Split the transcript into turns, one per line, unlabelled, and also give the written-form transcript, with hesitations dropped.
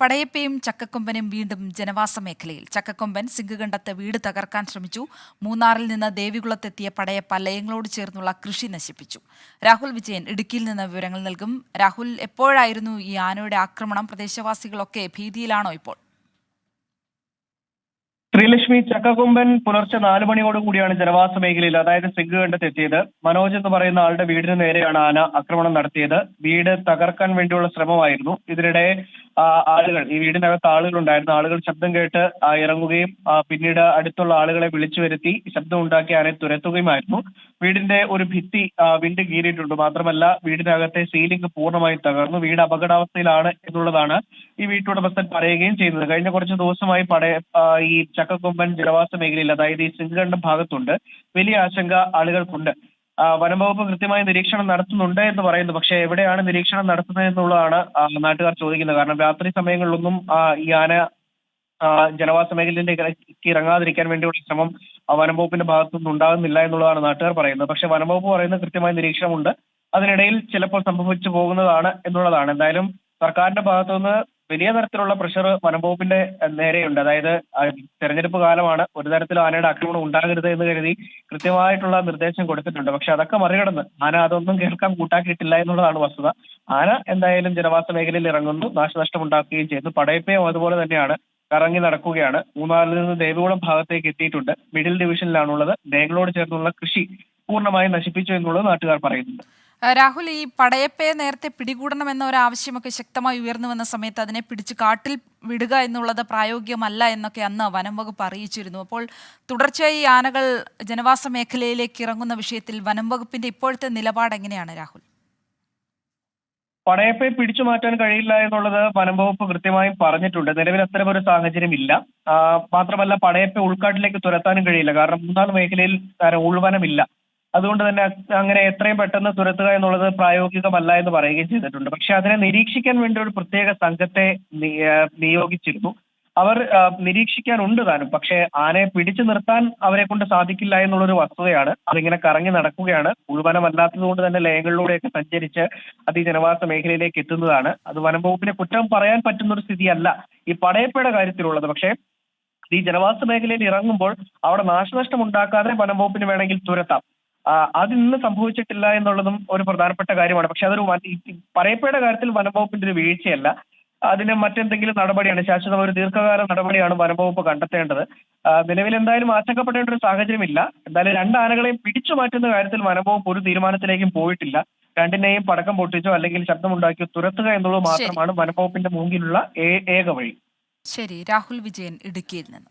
പടയപ്പയും ചക്കക്കൊമ്പനും വീണ്ടും ജനവാസ മേഖലയിൽ. ചക്കക്കൊമ്പൻ സിംഗുകണ്ടത്ത് വീട് തകർക്കാൻ ശ്രമിച്ചു. മൂന്നാറിൽ നിന്ന് ദേവികുളത്തെത്തിയ പടയപ്പ ലയങ്ങളോട് ചേർന്നുള്ള കൃഷി നശിപ്പിച്ചു. രാഹുൽ വിജയൻ ഇടുക്കിയിൽ നിന്ന് വിവരങ്ങൾ നൽകും. രാഹുൽ, എപ്പോഴായിരുന്നു ഈ ആനയുടെ ആക്രമണം? പ്രദേശവാസികളൊക്കെ ഭീതിയിലാണോ ഇപ്പോൾ?
ശ്രീലക്ഷ്മി, ചക്കക്കൊമ്പൻ പുലർച്ചെ 4 മണിയോടുകൂടിയാണ് ജനവാസ മേഖലയിൽ, അതായത് സിംഗുകണ്ടത്ത് എത്തിയത്. മനോജ് എന്ന് പറയുന്ന ആളുടെ വീടിന് നേരെയാണ് ആന ആക്രമണം നടത്തിയത്. വീട് തകർക്കാൻ വേണ്ടിയുള്ള ശ്രമമായിരുന്നു. ഇതിനിടെ ആളുകൾ, ഈ വീടിനകത്ത് ആളുകളുണ്ടായിരുന്നു. ആളുകൾ ശബ്ദം കേട്ട് ഇറങ്ങുകയും പിന്നീട് അടുത്തുള്ള ആളുകളെ വിളിച്ചു വരുത്തി ശബ്ദം ഉണ്ടാക്കി ആനയെ തുരത്തുകയുമായിരുന്നു. വീടിന്റെ ഒരു ഭിത്തി വിണ്ട് കീറിയിട്ടുണ്ട്. മാത്രമല്ല, വീടിനകത്തെ സീലിംഗ് പൂർണ്ണമായും തകർന്നു. വീട് അപകടാവസ്ഥയിലാണ് എന്നുള്ളതാണ് ഈ വീട്ടുടമസ്ഥൻ പറയുകയും ചെയ്യുന്നത്. കഴിഞ്ഞ കുറച്ച് ദിവസമായി ഈ ചക്കക്കൊമ്പൻ ജനവാസ മേഖലയിൽ, അതായത് ഈ സിംഗുകണ്ടം ഭാഗത്തുണ്ട്. വലിയ ആശങ്ക ആളുകൾക്കുണ്ട്. വനംവകുപ്പ് കൃത്യമായ നിരീക്ഷണം നടത്തുന്നുണ്ട് എന്ന് പറയുന്നു. പക്ഷേ എവിടെയാണ് നിരീക്ഷണം നടത്തുന്നത് എന്നുള്ളതാണ് നാട്ടുകാർ ചോദിക്കുന്നത്. കാരണം രാത്രി സമയങ്ങളിലൊന്നും ഈ ആന ജനവാസ മേഖലയിലേക്ക് ഇറങ്ങാതിരിക്കാൻ വേണ്ടിയുള്ള ശ്രമം വനംവകുപ്പിന്റെ ഭാഗത്തുനിന്ന് ഉണ്ടാകുന്നില്ല എന്നുള്ളതാണ് നാട്ടുകാർ പറയുന്നത്. പക്ഷേ വനംവകുപ്പ് പറയുന്ന കൃത്യമായ നിരീക്ഷണമുണ്ട്. അതിനിടയിൽ ചിലപ്പോൾ സംഭവിച്ചു പോകുന്നതാണ് എന്നുള്ളതാണ്. എന്തായാലും സർക്കാരിന്റെ ഭാഗത്തുനിന്ന് വലിയ തരത്തിലുള്ള പ്രഷർ വനംവകുപ്പിന്റെ നേരെയുണ്ട്. അതായത് തെരഞ്ഞെടുപ്പ് കാലമാണ്, ഒരു തരത്തിലും ആനയുടെ ആക്രമണം ഉണ്ടാകരുത് എന്ന് കരുതി കൃത്യമായിട്ടുള്ള നിർദ്ദേശം കൊടുത്തിട്ടുണ്ട്. പക്ഷെ അതൊക്കെ മറികടന്ന് ആന അതൊന്നും കേൾക്കാൻ കൂട്ടാക്കിയിട്ടില്ല എന്നുള്ളതാണ് വസ്തുത. ആന എന്തായാലും ജനവാസ മേഖലയിൽ ഇറങ്ങുന്നു, നാശനഷ്ടം ഉണ്ടാക്കുകയും ചെയ്യുന്നു. പടയപ്പയും അതുപോലെ തന്നെയാണ്, കറങ്ങി നടക്കുകയാണ്. മൂന്നാറിൽ നിന്ന് ദേവികുളം ഭാഗത്തേക്ക് എത്തിയിട്ടുണ്ട്. മിഡിൽ ഡിവിഷനിലാണുള്ളത്. മേഖലയോട് ചേർന്നുള്ള കൃഷി പൂർണ്ണമായും നശിപ്പിച്ചു എന്നുള്ളത് നാട്ടുകാർ പറയുന്നുണ്ട്.
രാഹുൽ, ഈ പടയപ്പയെ നേരത്തെ പിടികൂടണമെന്ന ഒരു ആവശ്യമൊക്കെ ശക്തമായി ഉയർന്നു വന്ന സമയത്ത് അതിനെ പിടിച്ച് കാട്ടിൽ വിടുക എന്നുള്ളത് പ്രായോഗികമല്ല എന്നൊക്കെ അന്ന് വനം വകുപ്പ് അറിയിച്ചിരുന്നു. അപ്പോൾ തുടർച്ചയായി ആനകൾ ജനവാസ മേഖലയിലേക്ക് ഇറങ്ങുന്ന വിഷയത്തിൽ വനം വകുപ്പിന്റെ ഇപ്പോഴത്തെ നിലപാട് എങ്ങനെയാണ് രാഹുൽ?
പടയപ്പയെ പിടിച്ചു മാറ്റാൻ കഴിയില്ല എന്നുള്ളത് വനംവകുപ്പ് കൃത്യമായും പറഞ്ഞിട്ടുണ്ട്. നിലവിൽ അത്തരമൊരു സാഹചര്യം ഇല്ല. മാത്രമല്ല, പടയപ്പ ഉൾക്കാട്ടിലേക്ക് തുരത്താനും കഴിയില്ല. കാരണം മൂന്നാർ മേഖലയിൽ ഉൾവനമില്ല. അതുകൊണ്ട് തന്നെ അങ്ങനെ എത്രയും പെട്ടെന്ന് തുരത്തുക എന്നുള്ളത് പ്രായോഗികമല്ല എന്ന് പറയുകയും ചെയ്തിട്ടുണ്ട്. പക്ഷെ അതിനെ നിരീക്ഷിക്കാൻ വേണ്ടി ഒരു പ്രത്യേക സംഘത്തെ നിയോഗിച്ചിരുന്നു. അവർ നിരീക്ഷിക്കാനുണ്ട് താനും. പക്ഷേ ആനയെ പിടിച്ചു നിർത്താൻ അവരെ കൊണ്ട് സാധിക്കില്ല എന്നുള്ളൊരു വസ്തുതയാണ്. അതിങ്ങനെ കറങ്ങി നടക്കുകയാണ്. ഉൾവനമല്ലാത്തത് കൊണ്ട് തന്നെ ലയങ്ങളിലൂടെയൊക്കെ സഞ്ചരിച്ച് ജനവാസ മേഖലയിലേക്ക് എത്തുന്നതാണ്. അത് വനം വകുപ്പിനെ കുറ്റം പറയാൻ പറ്റുന്ന ഒരു സ്ഥിതിയല്ല ഈ പടയപ്പയുടെ കാര്യത്തിലുള്ളത്. പക്ഷേ ഈ ജനവാസ മേഖലയിൽ ഇറങ്ങുമ്പോൾ അവിടെ നാശനഷ്ടം ഉണ്ടാക്കാതെ വനം വകുപ്പിന് വേണമെങ്കിൽ തുരത്താം. അത് ഇന്ന് സംഭവിച്ചിട്ടില്ല എന്നുള്ളതും ഒരു പ്രധാനപ്പെട്ട കാര്യമാണ്. പക്ഷെ അതൊരു പടയപ്പയുടെ കാര്യത്തിൽ വനം വകുപ്പിന്റെ ഒരു വീഴ്ചയല്ല. അതിന് മറ്റെന്തെങ്കിലും നടപടിയാണ്, ശാശ്വത ഒരു ദീർഘകാല നടപടിയാണ് വനംവകുപ്പ് കണ്ടെത്തേണ്ടത്. നിലവിൽ എന്തായാലും ആശങ്കപ്പെടേണ്ട ഒരു സാഹചര്യമില്ല. എന്തായാലും 2 ആനകളെയും പിടിച്ചു മാറ്റുന്ന കാര്യത്തിൽ വനംവകുപ്പ് ഒരു തീരുമാനത്തിലേക്കും പോയിട്ടില്ല. രണ്ടിനെയും പടക്കം പൊട്ടിച്ചോ അല്ലെങ്കിൽ ശബ്ദമുണ്ടാക്കിയോ തുരത്തുക എന്നുള്ളത് മാത്രമാണ് വനംവകുപ്പിന്റെ മുമ്പിലുള്ള ഏക വഴി.
ശരി, രാഹുൽ വിജയൻ ഇടുക്കിയിൽ നിന്ന്.